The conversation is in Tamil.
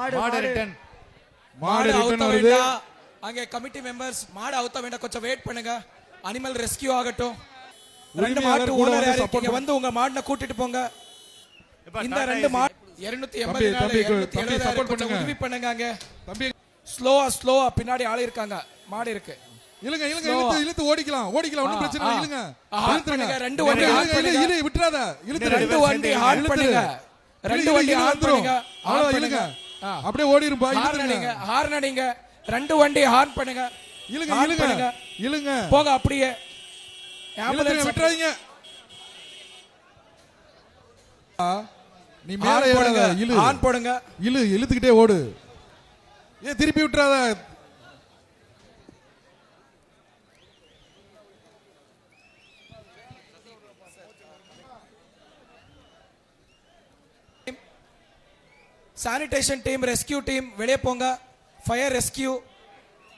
மாடு ரிட்டர்ன் மாடு அவுத்த வருது. வேண்டாம். அங்கே கமிட்டி மெம்பர்ஸ் மாடு அவுத்த வேண்டாம், கொஞ்சம் வெயிட் பண்ணுங்க. அனிமல் ரெஸ்கியூ ஆகட்டும். ரெண்டு மாட்டு கூட ஓனர் வந்து யாரு support இருக்கீங்க? வந்து உங்க மாடுன கூட்டிட்டு போங்க. இந்த ரெண்டு மாடு 280 தம்பி, support கொஞ்சம் பண்ணுங்க. உதவி பண்ணுங்க. அங்க தம்பி ஸ்லோவா பின்னாடி ஆளு இருக்காங்க. மாடு இருக்கு. இழுங்க இழுத்து ஓடிக்கலாம் ஒண்ணும் பிரச்சனை இல்லை. இழுங்க பண்ணுங்க. ரெண்டு வண்டி ஆன் பண்ணுங்க. இழு விட்டுறாத இழுத்து ரெண்டு வண்டி ஆன் பண்ணுங்க. ரெண்டு வண்டி ஆன் பண்ணுங்க. அவ்வளவு இழுங்க. அப்படியே ஓடிருப்பா. ஹார்ன் அடிங்க. ரெண்டு வண்டி ஹார்ன் பண்ணுங்க. இழுங்க போக அப்படியே ஆம்புலன்ஸ் விட்டுறாதீங்க. நீ மேல ஏறாத. இழு ஆன் போடுங்க. இழுத்துக்கிட்டே ஓடு. ஏன் திருப்பி விட்டுறாத. சானிடேஷன் டீம், ரெஸ்கியூ டீம் வெளியே போங்க. Fire rescue